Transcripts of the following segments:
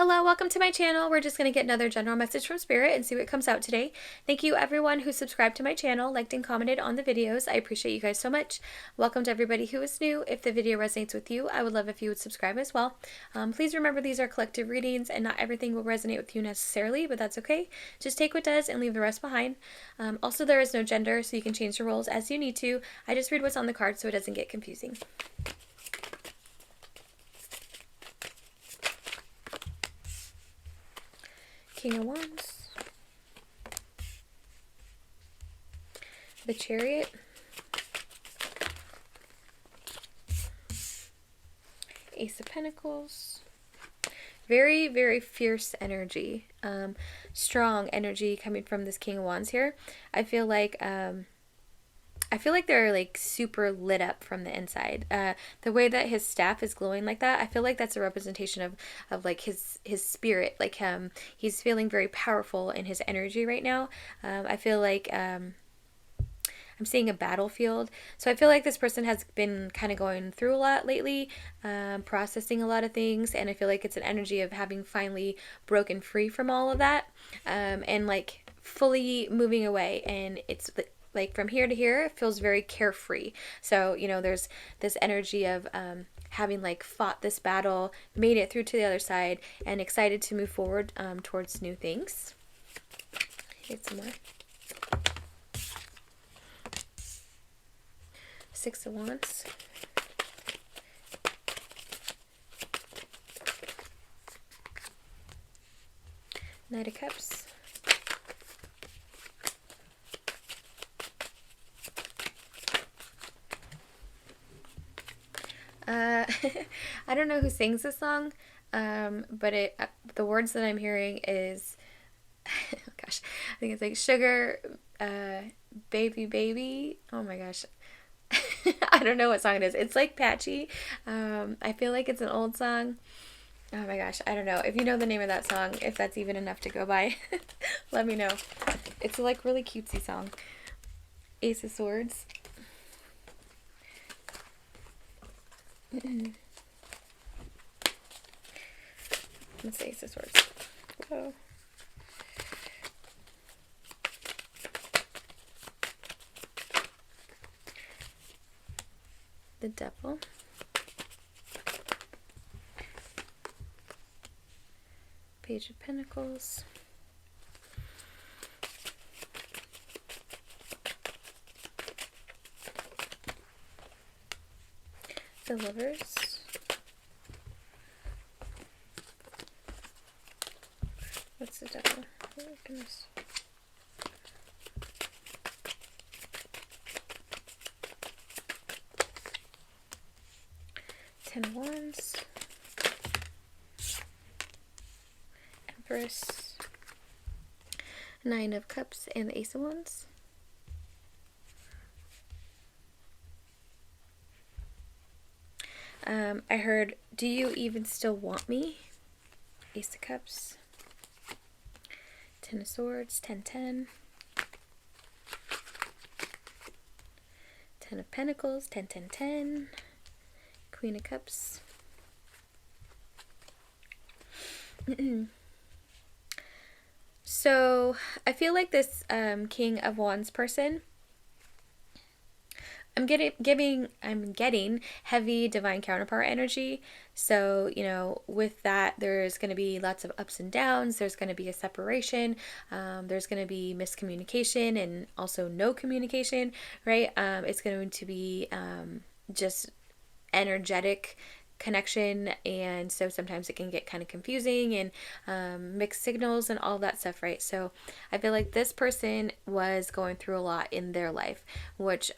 Hello, welcome to my channel. We're just going to get another general message from Spirit and see what comes out today. Thank you everyone who subscribed to my channel, liked and commented on the videos. I appreciate you guys so much. Welcome to everybody who is new. If the video resonates with you, I would love if you would subscribe as well. Please remember these are collective readings and not everything will resonate with you necessarily, but that's okay. Just take what does and leave the rest behind. Also, there is no gender, so you can change the roles as you need to. I just read what's on the card so it doesn't get confusing. King of Wands, the Chariot, Ace of Pentacles. Very, very fierce energy, strong energy coming from this King of Wands here. I feel like they're like super lit up from the inside. The way that his staff is glowing like that, I feel like that's a representation of like his spirit. Like he's feeling very powerful in his energy right now. I feel like I'm seeing a battlefield. So I feel like this person has been kind of going through a lot lately, processing a lot of things, and I feel like it's an energy of having finally broken free from all of that, and like fully moving away. And it's like from here to here, it feels very carefree. So, you know, there's this energy of having like fought this battle, made it through to the other side, and excited to move forward towards new things. Here's some more. Six of Wands. Knight of Cups. I don't know who sings this song, but the words that I'm hearing is, oh gosh, I think it's like sugar, baby, baby. Oh my gosh. I don't know what song it is. It's like patchy. I feel like it's an old song. Oh my gosh, I don't know. If you know the name of that song, if that's even enough to go by, let me know. It's like really cutesy song. Ace of Swords. Let's say Ace of Swords. Whoa. The Devil. Page of Pentacles. The Lovers. What's the Devil? Oh my goodness. Ten of Wands. Empress. Nine of Cups and the Ace of Wands. I heard, do you even still want me? Ace of Cups. Ten of Swords. 10-10. Ten of Pentacles. 10-10-10. Queen of Cups. So I feel like this King of Wands person, I'm getting heavy divine counterpart energy. So, you know, with that, there's going to be lots of ups and downs. There's going to be a separation. There's going to be miscommunication and also no communication, right? It's going to be just energetic connection, and so sometimes it can get kind of confusing and mixed signals and all that stuff, right? So I feel like this person was going through a lot in their life, which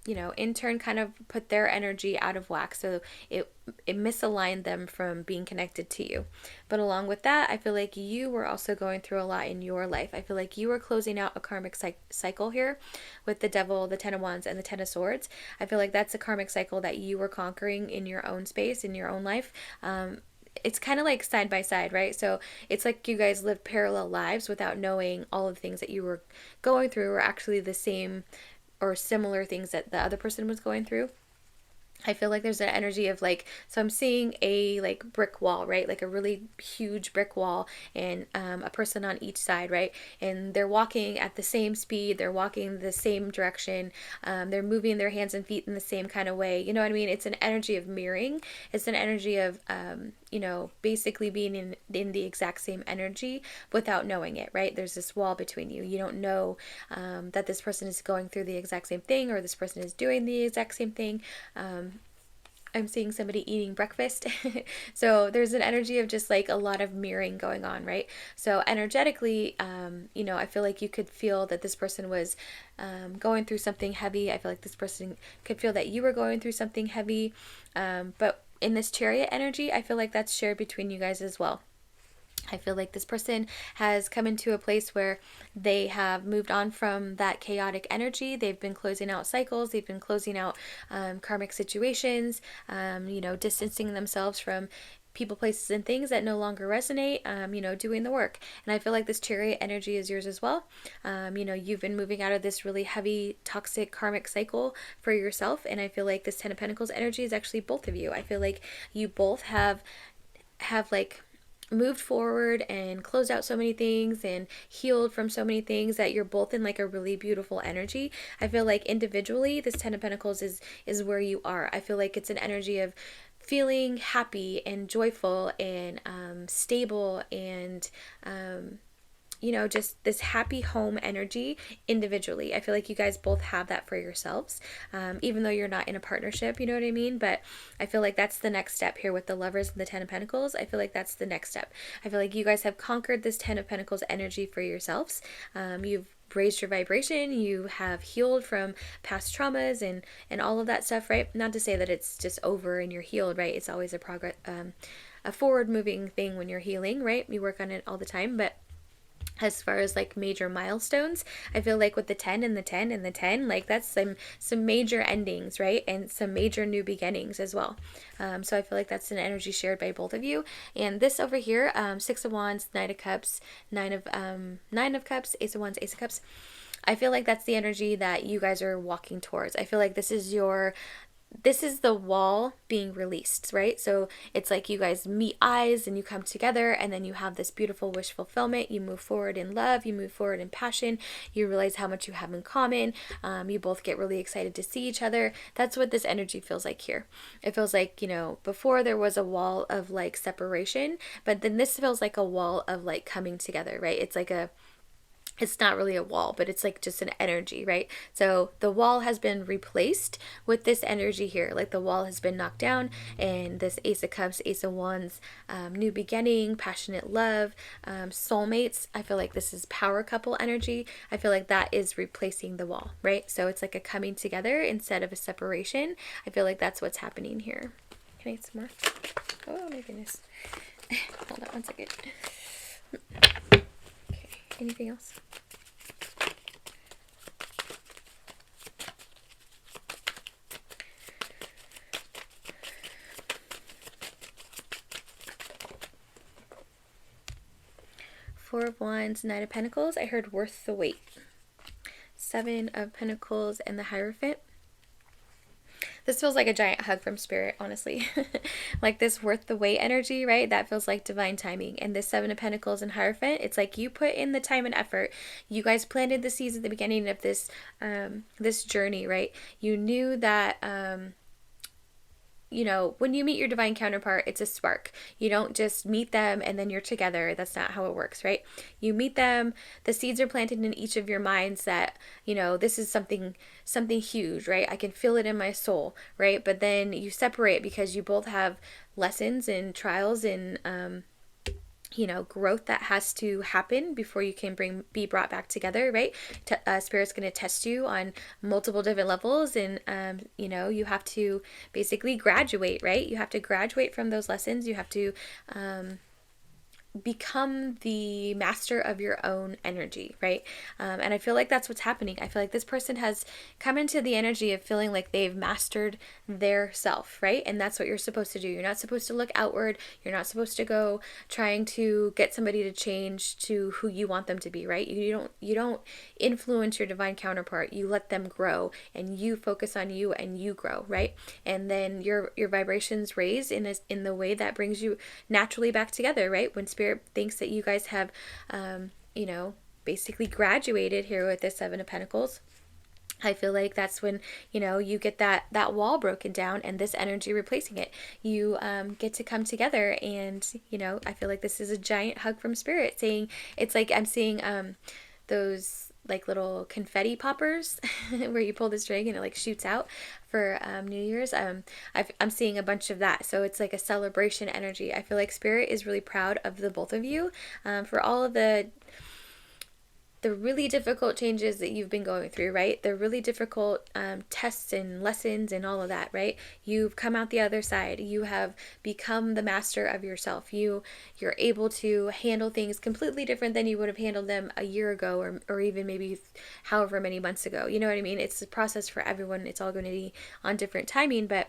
you know, in turn kind of put their energy out of whack, so it misaligned them from being connected to you. But along with that, I feel like you were also going through a lot in your life. I feel like you were closing out a karmic cycle here with the Devil, the Ten of Wands, and the Ten of Swords. I feel like that's a karmic cycle that you were conquering in your own space, in your own life. It's kind of like side by side, right? So it's like you guys lived parallel lives without knowing all of the things that you were going through were actually the same or similar things that the other person was going through. I feel like there's an energy of like, so I'm seeing a like brick wall, right? Like a really huge brick wall, and a person on each side, right? And they're walking at the same speed, they're walking the same direction, they're moving their hands and feet in the same kind of way. You know what I mean? It's an energy of mirroring. It's an energy of, basically being in the exact same energy without knowing it, right? There's this wall between you. You don't know that this person is going through the exact same thing or this person is doing the exact same thing. I'm seeing somebody eating breakfast. So there's an energy of just like a lot of mirroring going on, right? So energetically, I feel like you could feel that this person was going through something heavy. I feel like this person could feel that you were going through something heavy. But in this chariot energy, I feel like that's shared between you guys as well. I feel like this person has come into a place where they have moved on from that chaotic energy. They've been closing out cycles. They've been closing out karmic situations, distancing themselves from people, places, and things that no longer resonate, doing the work. And I feel like this chariot energy is yours as well. You've been moving out of this really heavy, toxic karmic cycle for yourself. And I feel like this Ten of Pentacles energy is actually both of you. I feel like you both have like moved forward and closed out so many things and healed from so many things that you're both in like a really beautiful energy. I feel like individually this Ten of Pentacles is where you are. I feel like it's an energy of feeling happy and joyful and stable and just this happy home energy individually. I feel like you guys both have that for yourselves, even though you're not in a partnership, you know what I mean? But I feel like that's the next step here with the Lovers and the Ten of Pentacles. I feel like that's the next step. I feel like you guys have conquered this Ten of Pentacles energy for yourselves. You've raised your vibration, you have healed from past traumas and all of that stuff, right? Not to say that it's just over and you're healed, right? It's always a progress, a forward moving thing when you're healing, right? You work on it all the time. But as far as like major milestones, I feel like with the 10 and the 10 and the 10, like that's some major endings, right? And some major new beginnings as well. So I feel like that's an energy shared by both of you. And this over here, Six of Wands, Knight of Cups, Nine of Cups, Ace of Wands, Ace of Cups. I feel like that's the energy that you guys are walking towards. I feel like this is the wall being released, right? So it's like you guys meet eyes and you come together, and then you have this beautiful wish fulfillment. You move forward in love, you move forward in passion, you realize how much you have in common. You both get really excited to see each other. That's what this energy feels like here. It feels like, before there was a wall of like separation, but then this feels like a wall of like coming together, right? It's not really a wall, but it's like just an energy, right? So the wall has been replaced with this energy here. Like the wall has been knocked down, and this Ace of Cups, Ace of Wands, new beginning, passionate love, soulmates. I feel like this is power couple energy. I feel like that is replacing the wall, right? So it's like a coming together instead of a separation. I feel like that's what's happening here. Can I get some more? Oh my goodness. Hold on one second. Okay, anything else? Four of Wands, Knight of Pentacles. I heard worth the wait. Seven of Pentacles and the Hierophant. This feels like a giant hug from Spirit, honestly. Like this worth the wait energy, right? That feels like divine timing. And this Seven of Pentacles and Hierophant, it's like you put in the time and effort. You guys planted the seeds at the beginning of this this journey, right? You knew that when you meet your divine counterpart, it's a spark. You don't just meet them and then you're together. That's not how it works, right? You meet them, the seeds are planted in each of your minds that, this is something huge, right? I can feel it in my soul, right? But then you separate because you both have lessons and trials and growth that has to happen before you can be brought back together, right? Spirit's going to test you on multiple different levels, and you have to basically graduate, right? You have to graduate from those lessons. You have to become the master of your own energy, right? And I feel like that's what's happening. I feel like this person has come into the energy of feeling like they've mastered their self, right? And that's what you're supposed to do. You're not supposed to look outward. You're not supposed to go trying to get somebody to change to who you want them to be, right? You don't influence your divine counterpart. You let them grow, and you focus on you, and you grow, right? And then your vibrations raise in the way that brings you naturally back together, right? When spirit thinks that you guys have, you know, basically graduated here with this Seven of Pentacles, I feel like that's when, you know, you get that wall broken down and this energy replacing it. You get to come together, and, you know, I feel like this is a giant hug from spirit saying, it's like I'm seeing those like little confetti poppers where you pull the string and it like shoots out for New Year's. I'm seeing a bunch of that. So it's like a celebration energy. I feel like spirit is really proud of the both of you for all of the really difficult changes that you've been going through, right? The really difficult tests and lessons and all of that, right? You've come out the other side. You have become the master of yourself. You're able to handle things completely different than you would have handled them a year ago, or even maybe however many months ago. You know what I mean? It's a process for everyone. It's all going to be on different timing, but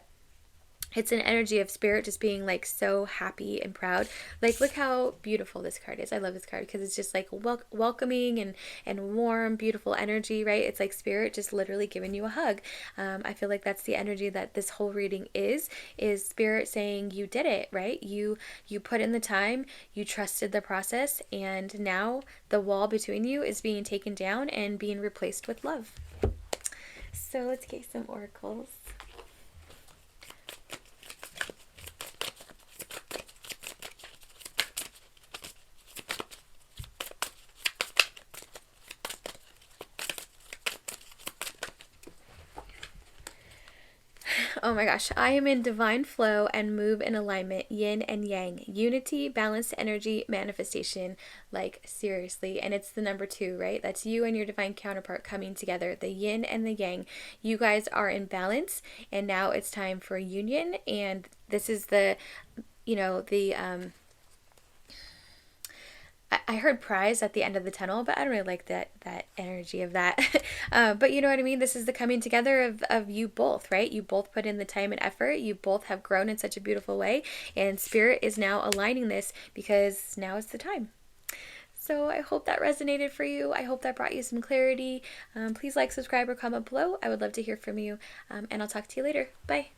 it's an energy of spirit just being like so happy and proud. Like, look how beautiful this card is. I love this card because it's just like welcoming and warm, beautiful energy, right? It's like spirit just literally giving you a hug. I feel like that's the energy that this whole reading is spirit saying you did it, right? You put in the time, you trusted the process, and now the wall between you is being taken down and being replaced with love. So let's get some oracles. Oh my gosh, I am in divine flow and move in alignment, yin and yang, unity, balanced energy, manifestation, like seriously. And it's the number 2, right? That's you and your divine counterpart coming together, the yin and the yang. You guys are in balance, and now it's time for union. And this is the, you know, I heard prize at the end of the tunnel, but I don't really like that energy of that. But you know what I mean? This is the coming together of you both, right? You both put in the time and effort. You both have grown in such a beautiful way. And spirit is now aligning this because now is the time. So I hope that resonated for you. I hope that brought you some clarity. Please like, subscribe, or comment below. I would love to hear from you. And I'll talk to you later. Bye.